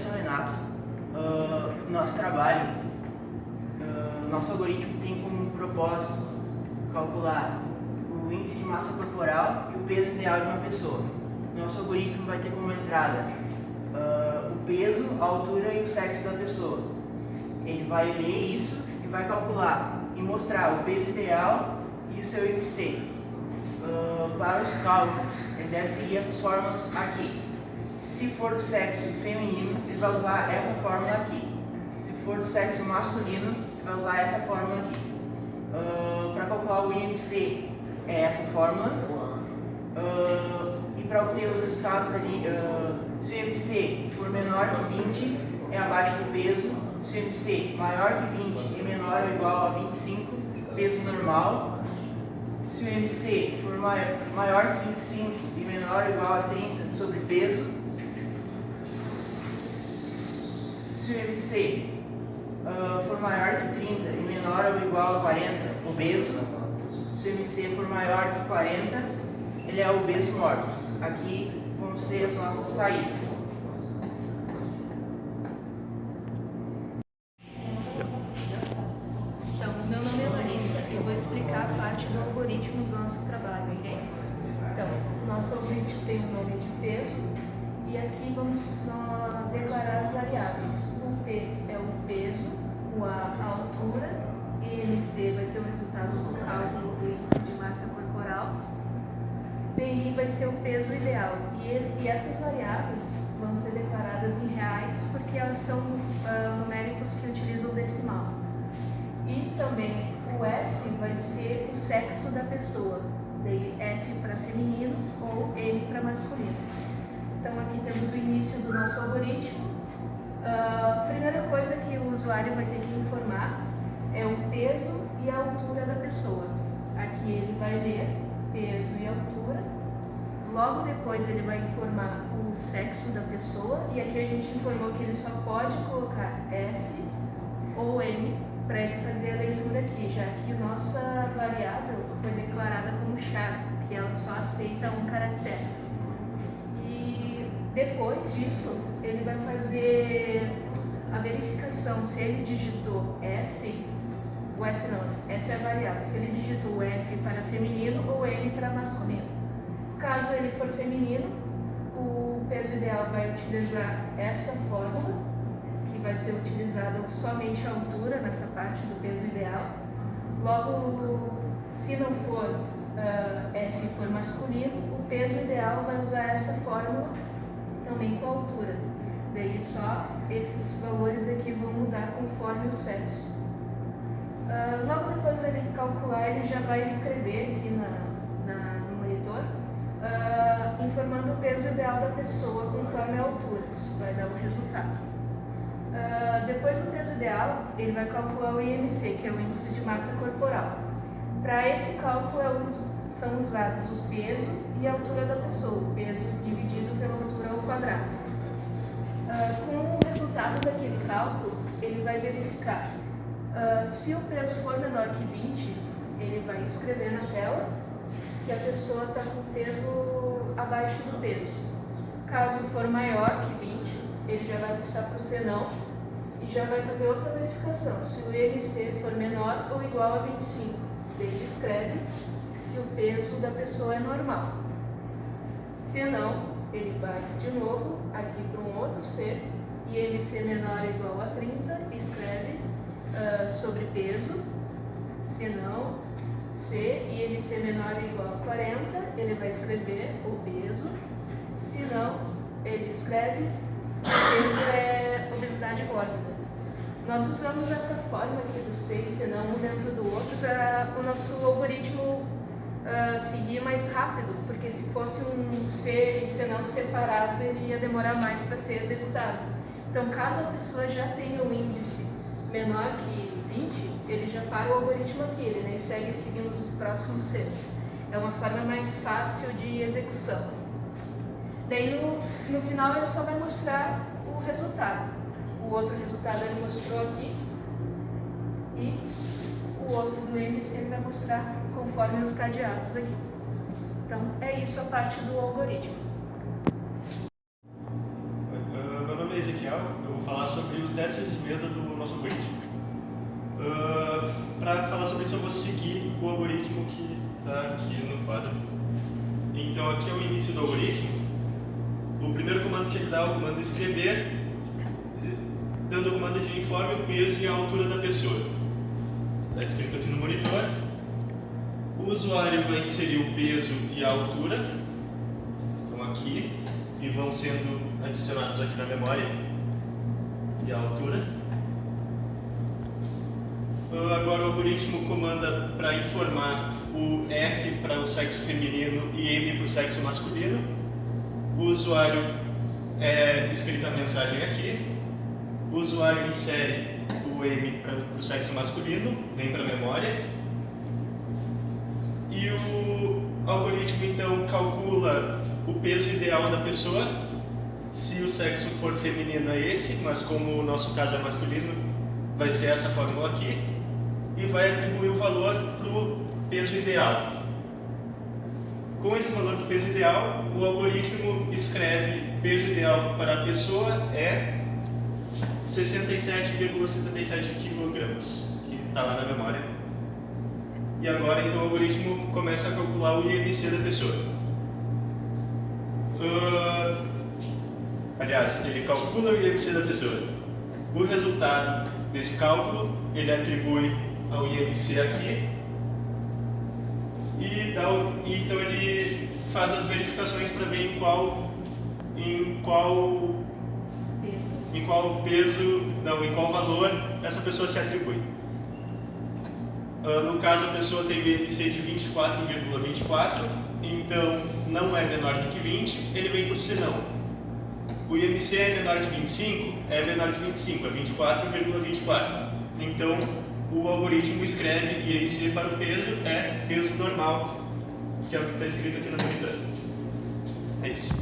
sou o Renato. Nosso trabalho, nosso algoritmo tem como propósito calcular o índice de massa corporal e o peso ideal de uma pessoa. Nosso algoritmo vai ter como entrada o peso, a altura e o sexo da pessoa. Ele vai ler isso e vai calcular e mostrar o peso ideal e o seu IMC. Para os cálculos, ele deve seguir essas fórmulas aqui. Se for do sexo feminino, ele vai usar essa fórmula aqui. Se for do sexo masculino, ele vai usar essa fórmula aqui. Para calcular o IMC, é essa fórmula. E para obter os resultados ali, se o IMC for menor que 20, é abaixo do peso. Se o IMC maior que 20 e menor ou igual a 25, peso normal. Se o IMC for maior que 25 e menor ou igual a 30, sobrepeso. Se o IMC for maior que 30 e menor ou igual a 40, obeso. Se o IMC for maior que 40, ele é obeso morto. Aqui vão ser as nossas saídas. Então, meu nome é Larissa e eu vou explicar a parte do algoritmo do nosso trabalho, ok? Então, nosso algoritmo tem o nome de peso e aqui vamos declarar as variáveis. O P é o peso, o A a altura, IMC vai ser o resultado do cálculo do índice de massa corporal, PI vai ser o peso ideal. E essas variáveis vão ser declaradas em reais porque elas são numéricos que utilizam decimal. E também o S vai ser o sexo da pessoa, daí F para feminino ou M para masculino. Então aqui temos o início do nosso algoritmo. A primeira coisa que o usuário vai ter que informar é o peso e a altura da pessoa. Aqui ele vai ler peso e altura. Logo depois ele vai informar o sexo da pessoa e aqui a gente informou que ele só pode colocar F ou M para ele fazer a leitura aqui, já que nossa variável foi declarada como char, que ela só aceita um caractere. E depois disso, ele vai fazer a verificação se ele digitou S, o S não, essa é a variável, se ele digitou o F para feminino ou M para masculino. Caso ele for feminino, o peso ideal vai utilizar essa fórmula, que vai ser utilizada somente a altura nessa parte do peso ideal. Logo, se não for F for masculino, o peso ideal vai usar essa fórmula também com a altura. Daí só esses valores aqui vão mudar conforme o sexo. Logo depois dele calcular, ele já vai escrever aqui no monitor, informando o peso ideal da pessoa conforme a altura, vai dar o resultado. Depois do peso ideal, ele vai calcular o IMC, que é o índice de massa corporal. Para esse cálculo são usados o peso e a altura da pessoa, o peso dividido pela altura ao quadrado. Com o resultado daquele cálculo, ele vai verificar se o peso for menor que 20, ele vai escrever na tela que a pessoa está com peso abaixo do peso. Caso for maior que 20, ele já vai passar para o senão e já vai fazer outra verificação. Se o IMC for menor ou igual a 25, ele escreve que o peso da pessoa é normal. Se não, ele vai de novo aqui para um outro C, IMC menor ou igual a 30, escreve sobre peso. Se não, C, IMC menor ou igual a 40, ele vai escrever o peso. Se não, ele escreve o peso é obesidade mórbida. Nós usamos essa forma aqui do C e senão um dentro do outro para o nosso algoritmo seguir mais rápido, porque se fosse um C e senão separados, ele ia demorar mais para ser executado. Então, caso a pessoa já tenha um índice menor que 20, ele já para o algoritmo aqui, ele nem segue seguindo os próximos Cs. É uma forma mais fácil de execução. Daí no final ele só vai mostrar o resultado. O outro resultado ele mostrou aqui e o outro do IMC ele vai mostrar conforme os cadeados aqui. Então é isso a parte do algoritmo. Meu nome é Ezequiel. testes de mesa do nosso algoritmo. Para falar sobre isso, eu vou seguir o algoritmo que está aqui no quadro. Então, aqui é o início do algoritmo. O primeiro comando que ele dá é o comando escrever, dando o comando de informe o peso e a altura da pessoa. Está escrito aqui no monitor. O usuário vai inserir o peso e a altura, estão aqui, e vão sendo adicionados aqui na memória, e a altura. Agora o algoritmo comanda para informar o F para o sexo feminino e M para o sexo masculino. O usuário é escrita a mensagem aqui. O usuário insere o M para o sexo masculino, vem para a memória. E o algoritmo então calcula o peso ideal da pessoa. Se o sexo for feminino é esse, mas como o nosso caso é masculino, vai ser essa fórmula aqui. E vai atribuir o valor para o peso ideal. Com esse valor do peso ideal, o algoritmo escreve peso ideal para a pessoa é 67,77 kg, que está lá na memória. E agora, então, o algoritmo começa a calcular o IMC da pessoa. Aliás, ele calcula o IMC da pessoa. O resultado desse cálculo, ele atribui ao IMC aqui. E então ele faz as verificações para ver em qual valor essa pessoa se atribui. No caso, a pessoa tem o IMC de 24,24, então não é menor do que 20, ele vem por senão. O IMC é menor que 25, é menor que 25, é 24,24. Então, o algoritmo escreve IMC para o peso, é peso normal, que é o que está escrito aqui no monitor. É isso.